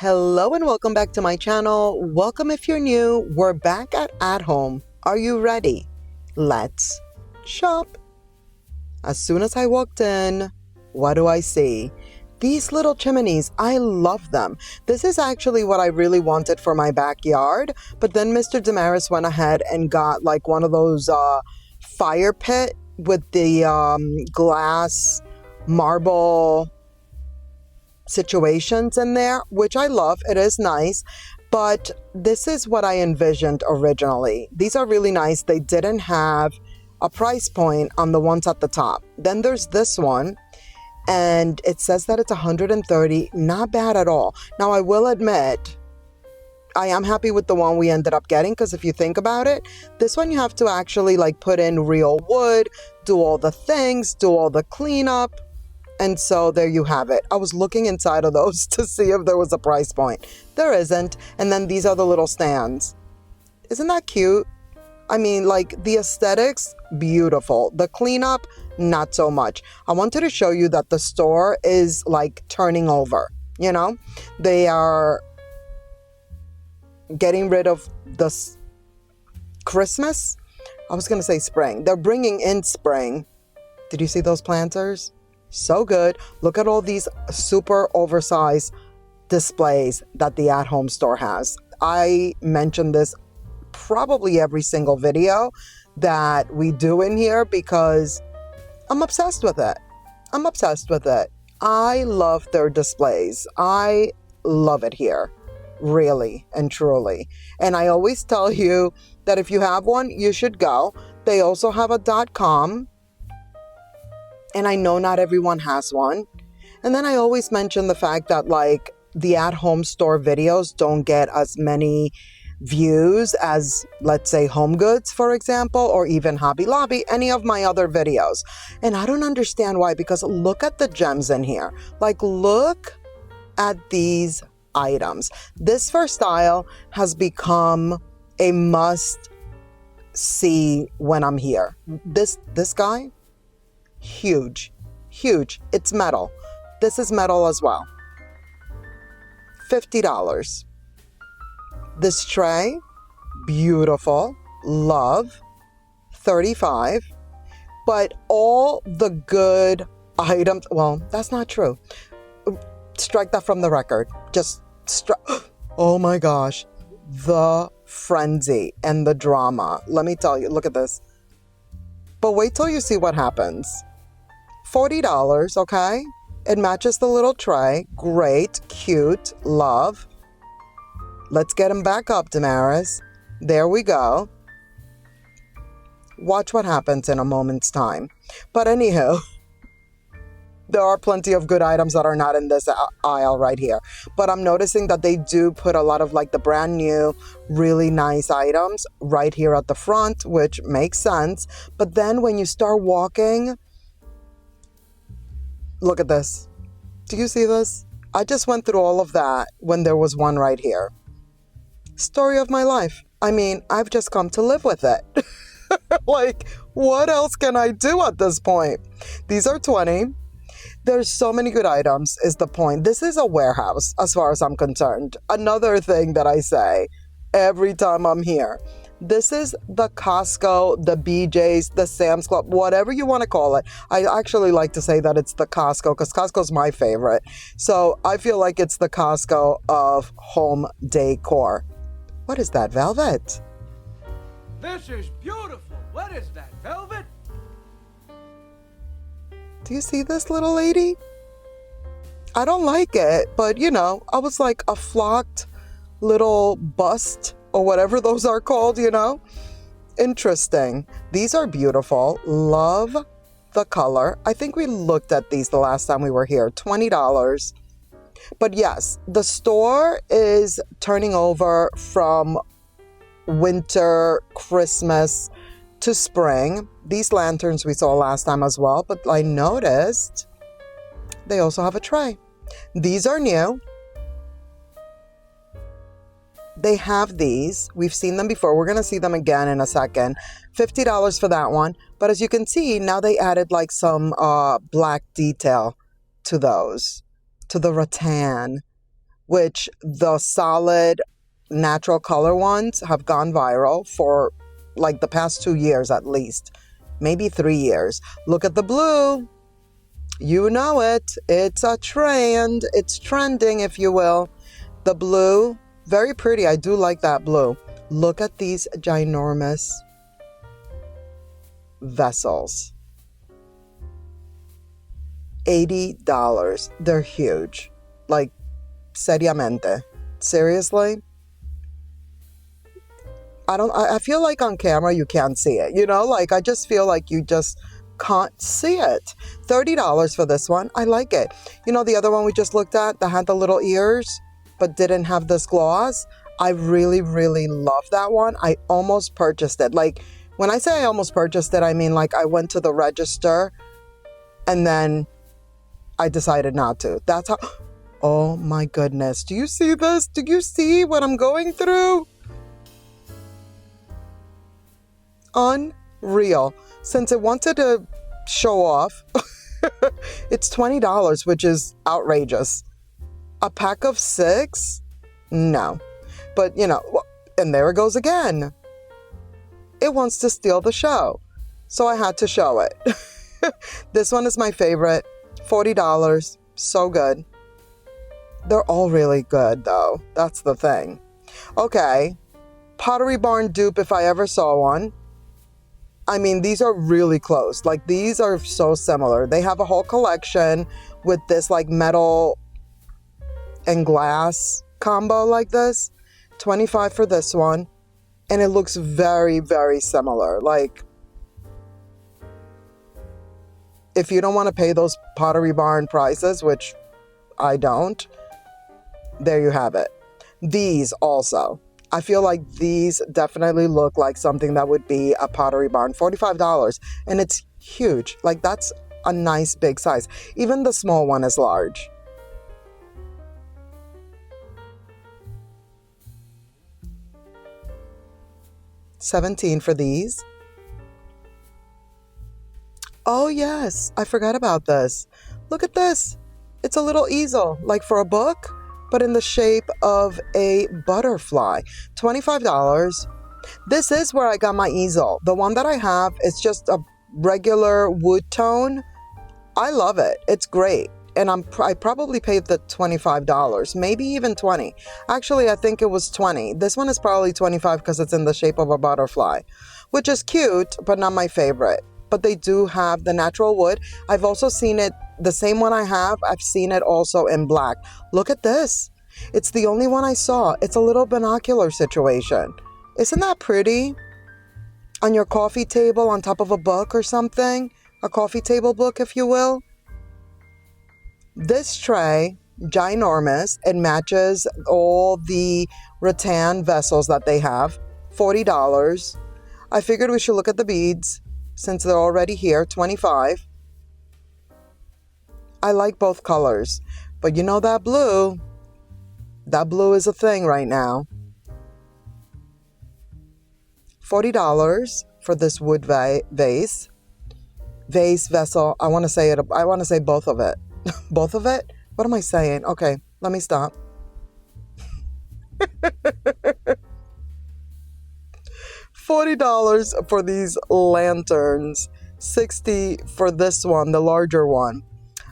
Hello and welcome back to my channel. Welcome if you're new. We're back at home. Are you ready? Let's shop. As soon as I walked in, what do I see? These little chimneys, I love them. This is actually what I really wanted for my backyard, but then Mr. Damaris went ahead and got like one of those fire pit with the glass marble situations in there, which I love. It is nice, but this is what I envisioned originally. These are really nice. They didn't have a price point on the ones at the top. Then there's this one, and it says that it's $130. Not bad at all. Now, I will admit, I am happy with the one we ended up getting, because if you think about it, this one you have to actually like put in real wood, do all the things, do all the cleanup. And so there you have it. I was looking inside of those to see if there was a price point. There isn't. And then these are the little stands. Isn't that cute? I mean, like, the aesthetics, beautiful. The cleanup, not so much. I wanted to show you that the store is like turning over, you know? They are getting rid of the Christmas. I was going to say spring. They're bringing in spring. Did you see those planters? So good. Look at all these super oversized displays that the at-home store has. I mentioned this probably every single video that we do in here because I'm obsessed with it. I'm obsessed with it. I love their displays. I love it here, really and truly. And I always tell you that if you have one, you should go. They also have a .com. And I know not everyone has one. And then I always mention the fact that like the at-home store videos don't get as many views as, let's say, HOMEGOODS, for example, or even Hobby Lobby, any of my other videos. And I don't understand why, because look at the gems in here. Like, look at these items. This first style has become a must see when I'm here. This guy, huge. It's metal. This is metal as well. $50. This tray, beautiful, love, $35. But all the good items, well, that's not true. Strike that from the record. Just oh my gosh, the frenzy and the drama. Let me tell you, look at this. But wait till you see what happens. $40, okay? It matches the little tray. Great, cute, love. Let's get him back up, Damaris. There we go. Watch what happens in a moment's time. But anywho, there are plenty of good items that are not in this aisle right here. But I'm noticing that they do put a lot of like the brand new, really nice items right here at the front, which makes sense. But then when you start walking, look at this. Do you see this? I just went through all of that when there was one right here. Story of my life. I mean, I've just come to live with it. Like, what else can I do at this point? These are $20. There's so many good items is the point. This is a warehouse as far as I'm concerned. Another thing that I say every time I'm here. This is the Costco, the BJ's, the Sam's Club, whatever you want to call it. I actually like to say that it's the Costco because Costco's my favorite. So I feel like it's the Costco of home decor. What is that, velvet? This is beautiful. What is that, velvet? Do you see this little lady? I don't like it, but you know, I was like a flocked little bust or whatever those are called, you know? Interesting. These are beautiful. Love the color. I think we looked at these the last time we were here. $20. But yes, the store is turning over from winter, Christmas to spring. These lanterns we saw last time as well, but I noticed they also have a tray. These are new. They have these. We've seen them before. We're going to see them again in a second. $50 for that one. But as you can see, now they added like some black detail to those, to the rattan, which the solid natural color ones have gone viral for like the past 2 years at least, maybe 3 years. Look at the blue. You know it. It's a trend. It's trending, if you will. The blue, very pretty. I do like that blue. Look at these ginormous vessels. $80. They're huge. Like, seriamente. Seriously? I feel like on camera you can't see it. You know, like I just feel like you just can't see it. $30 for this one. I like it. You know, the other one we just looked at that had the little ears but didn't have this gloss. I really, really love that one. I almost purchased it. Like, when I say I almost purchased it, I mean like I went to the register and then I decided not to. That's how... Oh my goodness. Do you see this? Do you see what I'm going through? Unreal. Since it wanted to show off, it's $20, which is outrageous. A pack of 6? No. But, you know, and there it goes again. It wants to steal the show. So I had to show it. This one is my favorite. $40. So good. They're all really good, though. That's the thing. Okay. Pottery Barn dupe, if I ever saw one. I mean, these are really close. Like, these are so similar. They have a whole collection with this, like, metal and glass combo like this. $25 for this one. And it looks very, very similar. Like, if you don't want to pay those Pottery Barn prices, which I don't, there you have it. These also. I feel like these definitely look like something that would be a Pottery Barn. $45. And it's huge. Like, that's a nice big size. Even the small one is large. $17 for these. Oh yes, I forgot about this. Look at this. It's a little easel, like for a book, but in the shape of a butterfly. $25. This is where I got my easel. The one that I have is just a regular wood tone. I love it. It's great. And I probably paid the $25, maybe even 20. Actually, I think it was 20. This one is probably 25 because it's in the shape of a butterfly, which is cute, but not my favorite. But they do have the natural wood. I've also seen it, the same one I have, I've seen it also in black. Look at this. It's the only one I saw. It's a little binocular situation. Isn't that pretty? On your coffee table, on top of a book or something. A coffee table book, if you will. This tray, ginormous. It matches all the rattan vessels that they have. $40. I figured we should look at the beads since they're already here. $25. I like both colors. But you know that blue? That blue is a thing right now. $40 for this wood vase. Vase, vessel. I want to say it. I want to say both of it. Both of it? What am I saying? Okay, let me stop. $40 for these lanterns. $60 for this one, the larger one.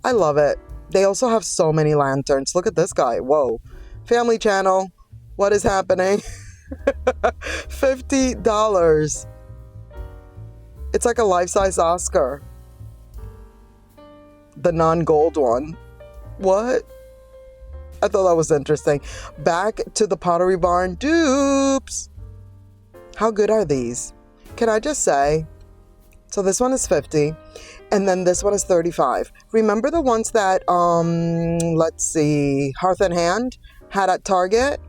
I love it. They also have so many lanterns. Look at this guy. Whoa. Family Channel. What is happening? $50. It's like a life-size Oscar. The non-gold one. What? I thought that was interesting. Back to the Pottery Barn dupes. How good are these? Can I just say? So this one is $50. And then this one is $35. Remember the ones that, let's see, Hearth and Hand had at Target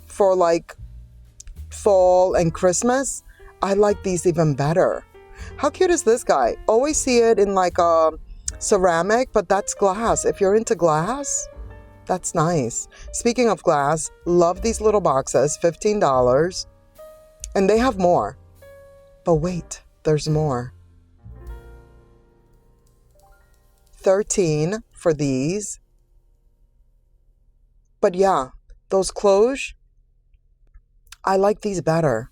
for like fall and Christmas? I like these even better. How cute is this guy? Always see it in like a ceramic, but that's glass. If you're into glass, that's nice. Speaking of glass, love these little boxes. $15. And they have more. But wait, there's more. $13 for these. But yeah, those cloche. I like these better.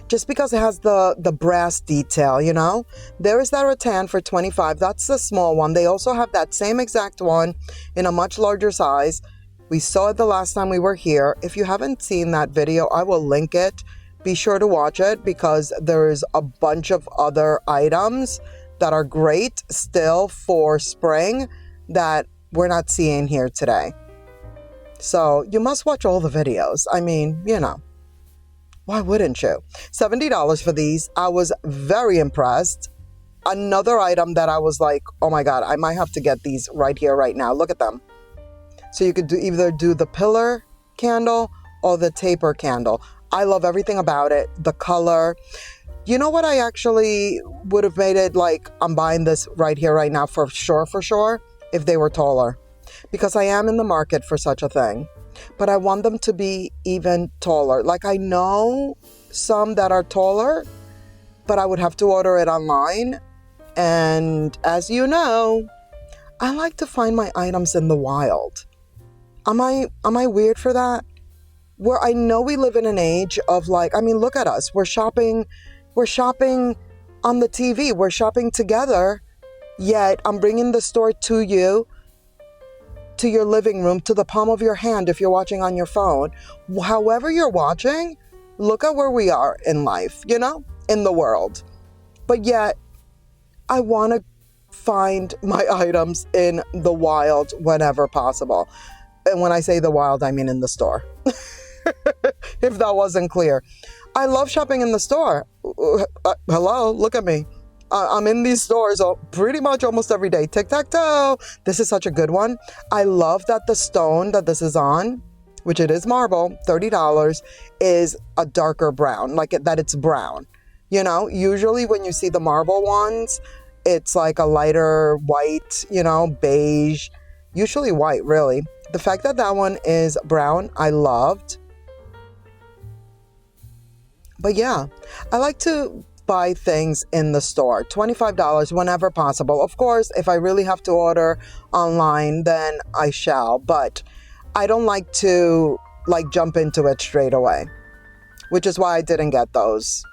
Just because it has the brass detail, you know? There is that rattan for $25. That's the small one. They also have that same exact one in a much larger size. We saw it the last time we were here. If you haven't seen that video, I will link it. Be sure to watch it because there's a bunch of other items that are great still for spring that we're not seeing here today. So you must watch all the videos. I mean, you know, why wouldn't you? $70 for these. I was very impressed. Another item that I was like, oh my God, I might have to get these right here, right now. Look at them. So you could either do the pillar candle or the taper candle. I love everything about it. The color. You know what? I actually would have made it like I'm buying this right here, right now for sure, if they were taller. Because I am in the market for such a thing. But I want them to be even taller. Like I know some that are taller, but I would have to order it online. And as you know, I like to find my items in the wild. Am I weird for that? Where I know we live in an age of like, I mean, look at us. We're shopping on the TV. We're shopping together. Yet I'm bringing the store to you, to your living room, to the palm of your hand if you're watching on your phone. However you're watching, look at where we are in life, you know, in the world. But yet, I want to find my items in the wild whenever possible. And when I say the wild, I mean in the store. If that wasn't clear. I love shopping in the store. Hello, look at me. I'm in these stores pretty much almost every day. Tic-tac-toe. This is such a good one. I love that the stone that this is on, which it is marble, $30, is a darker brown, like that it's brown. You know, usually when you see the marble ones, it's like a lighter white, you know, beige, usually white, really. The fact that that one is brown, I loved. But yeah, I like to buy things in the store. $25 whenever possible. Of course, if I really have to order online, then I shall. But I don't like to like jump into it straight away, which is why I didn't get those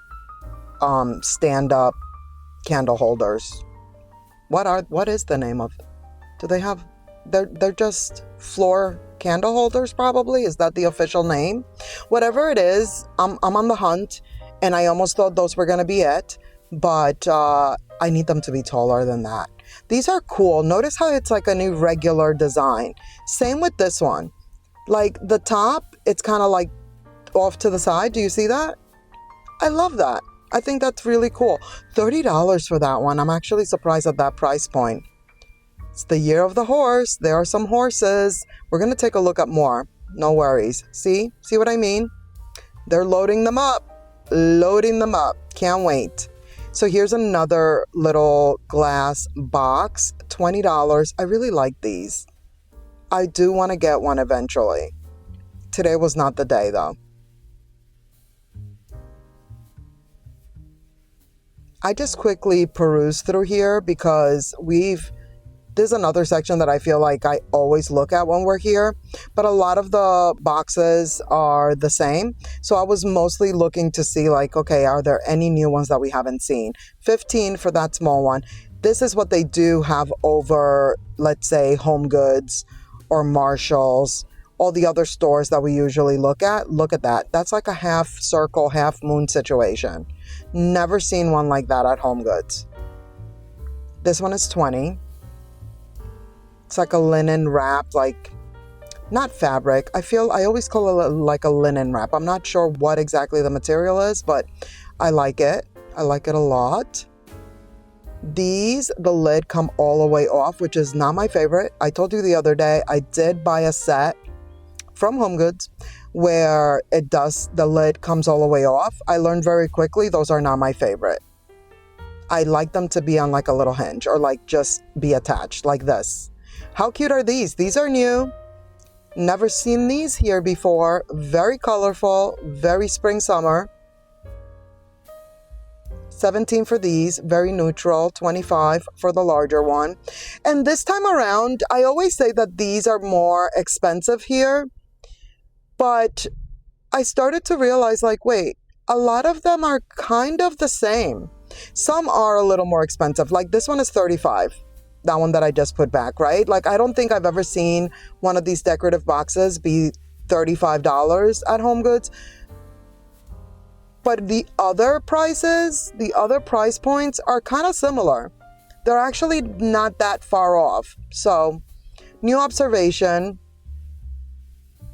stand-up candle holders. What is the name of? Do they have? They're just floor candle holders, probably. Is that the official name? Whatever it is, I'm on the hunt. And I almost thought those were going to be it. But I need them to be taller than that. These are cool. Notice how it's like an irregular design. Same with this one. Like the top, it's kind of like off to the side. Do you see that? I love that. I think that's really cool. $30 for that one. I'm actually surprised at that price point. It's the year of the horse. There are some horses. We're going to take a look at more. No worries. See what I mean? They're loading them up. Can't wait. So here's another little glass box, $20. I really like these. I do want to get one eventually. Today was not the day though. I just quickly perused through here because there's another section that I feel like I always look at when we're here, but a lot of the boxes are the same. So I was mostly looking to see like, okay, are there any new ones that we haven't seen? $15 for that small one. This is what they do have over, let's say, HOMEGOODS or Marshall's, all the other stores that we usually look at. Look at that. That's like a half circle, half moon situation. Never seen one like that at HOMEGOODS. This one is $20. It's like a linen wrap, like not fabric. I always call it like a linen wrap. I'm not sure what exactly the material is, but I like it. I like it a lot. The lid come all the way off, which is not my favorite. I told you the other day, I did buy a set from HOMEGOODS where the lid comes all the way off. I learned very quickly, those are not my favorite. I like them to be on like a little hinge or like just be attached like this. How cute are these? These are new. Never seen these here before. Very colorful, very spring summer. $17 for these, very neutral. $25 for the larger one. And this time around, I always say that these are more expensive here. But I started to realize, like, wait, a lot of them are kind of the same. Some are a little more expensive. Like this one is $35. That one that I just put back, right? Like, I don't think I've ever seen one of these decorative boxes be $35 at HOMEGOODS. But the other prices, the other price points are kind of similar. They're actually not that far off. So, new observation,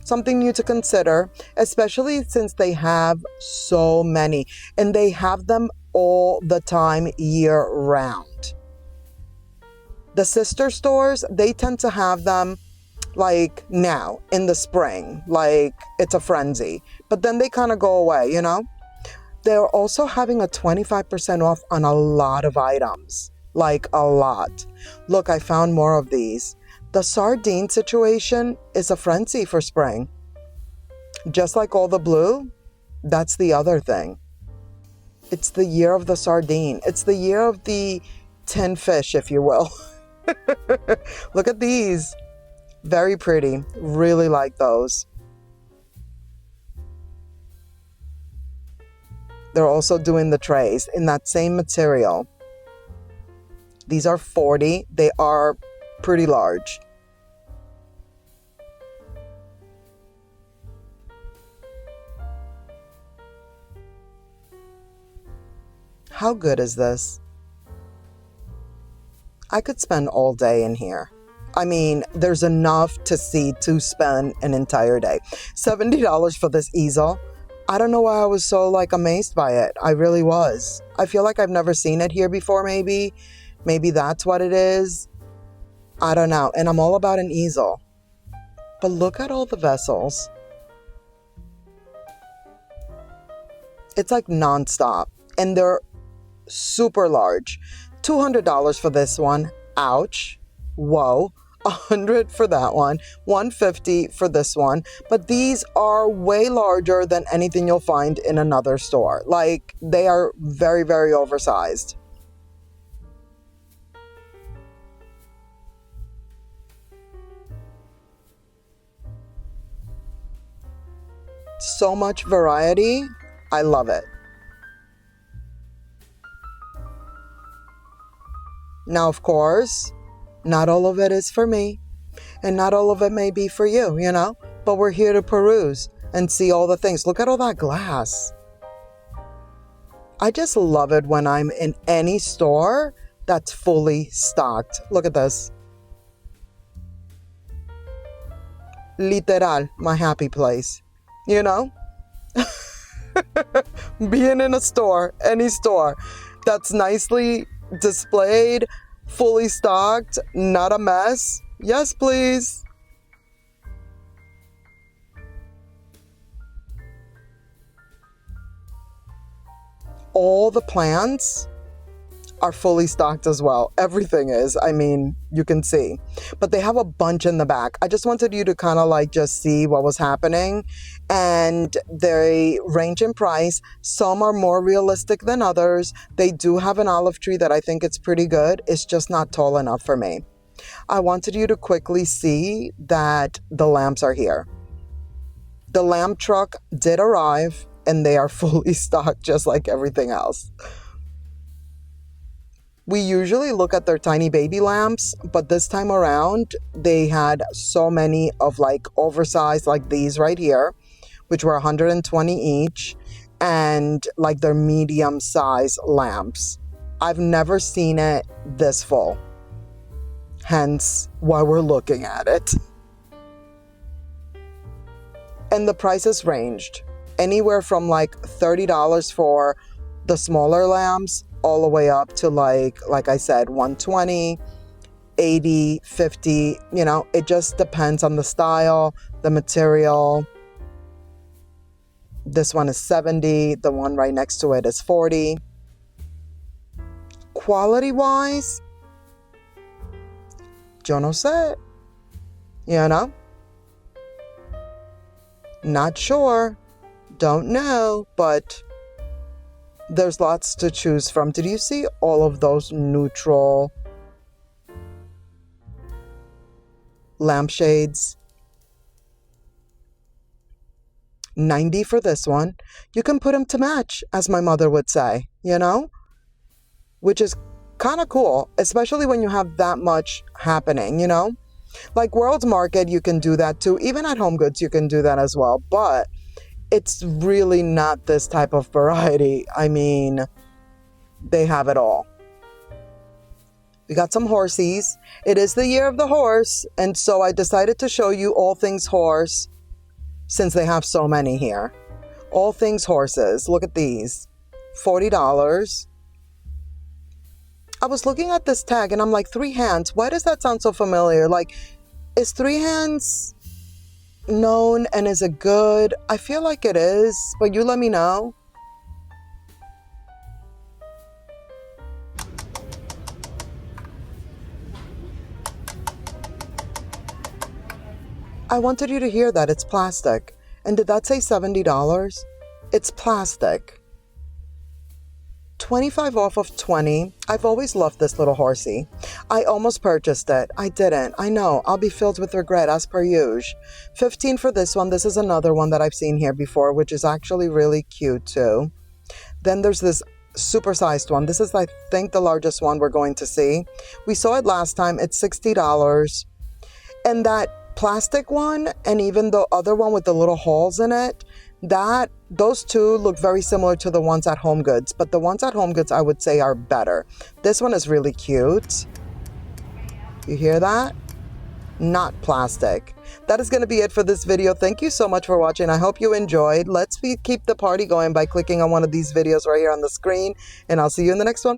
something new to consider, especially since they have so many and they have them all the time, year round. The sister stores, they tend to have them like now in the spring, like it's a frenzy, but then they kind of go away, you know? They're also having a 25% off on a lot of items, like a lot. Look, I found more of these. The sardine situation is a frenzy for spring. Just like all the blue, that's the other thing. It's the year of the sardine. It's the year of the tin fish, if you will. Look at these. Very pretty. Really like those. They're also doing the trays in that same material. These are $40. They are pretty large. How good is this? I could spend all day in here. I mean, there's enough to see to spend an entire day. $70 for this easel. I don't know why I was so like amazed by it. I really was. I feel like I've never seen it here before, maybe. Maybe that's what it is. I don't know. And I'm all about an easel. But look at all the vessels. It's like nonstop. And they're super large. $200 for this one. Ouch. Whoa. $100 for that one, $150 for this one, but these are way larger than anything you'll find in another store. Like, they are very, very oversized. So much variety. I love it. Now, of course, not all of it is for me, and not all of it may be for you, you know, but we're here to peruse and see all the things. Look at all that glass. I just love it when I'm in any store that's fully stocked. Look at this. Literal, my happy place, you know? Being in a store, any store that's nicely displayed, fully stocked, not a mess. Yes, please. All the plants are fully stocked as well. Everything is. I mean, you can see. But they have a bunch in the back. I just wanted you to kind of like just see what was happening. And they range in price. Some are more realistic than others. They do have an olive tree that I think it's pretty good. It's just not tall enough for me. I wanted you to quickly see that the lamps are here. The lamp truck did arrive and they are fully stocked just like everything else. We usually look at their tiny baby lamps, but this time around, they had so many of like oversized, like these right here, which were 120 each, and like their medium size lamps. I've never seen it this full. Hence why we're looking at it. And the prices ranged anywhere from like $30 for the smaller lamps all the way up to like I said, 120, 80, 50, you know, it just depends on the style, the material. This one is 70, the one right next to it is 40. Quality wise, yo no sé, you know? Not sure, don't know, but there's lots to choose from. Did you see all of those neutral lampshades? $90 for this one. You can put them to match, as my mother would say, you know, which is kind of cool, especially when you have that much happening, you know, like World's Market, you can do that too. Even at HOMEGOODS, you can do that as well, but it's really not this type of variety. I mean, they have it all. We got some horsies. It is the year of the horse, and so I decided to show you all things horse since they have so many here. All things horses. Look at these. $40. I was looking at this tag and I'm like, 3 hands. Why does that sound so familiar? Like, is 3 hands known and is it good? I feel like it is, but you let me know. I wanted you to hear that it's plastic. And did that say $70? It's plastic. 25 off of 20. I've always loved this little horsey. I almost purchased it. I didn't. I know. I'll be filled with regret as per usual. 15 for this one. This is another one that I've seen here before, which is actually really cute too. Then there's this supersized one. This is, I think, the largest one we're going to see. We saw it last time. It's $60. And that plastic one and even the other one with the little holes in it, those two look very similar to the ones at HOMEGOODS, but the ones at HOMEGOODS I would say are better. This one is really cute. You hear that? Not plastic. That is going to be it for this video. Thank you so much for watching. I hope you enjoyed. Let's keep the party going by clicking on one of these videos right here on the screen, and I'll see you in the next one.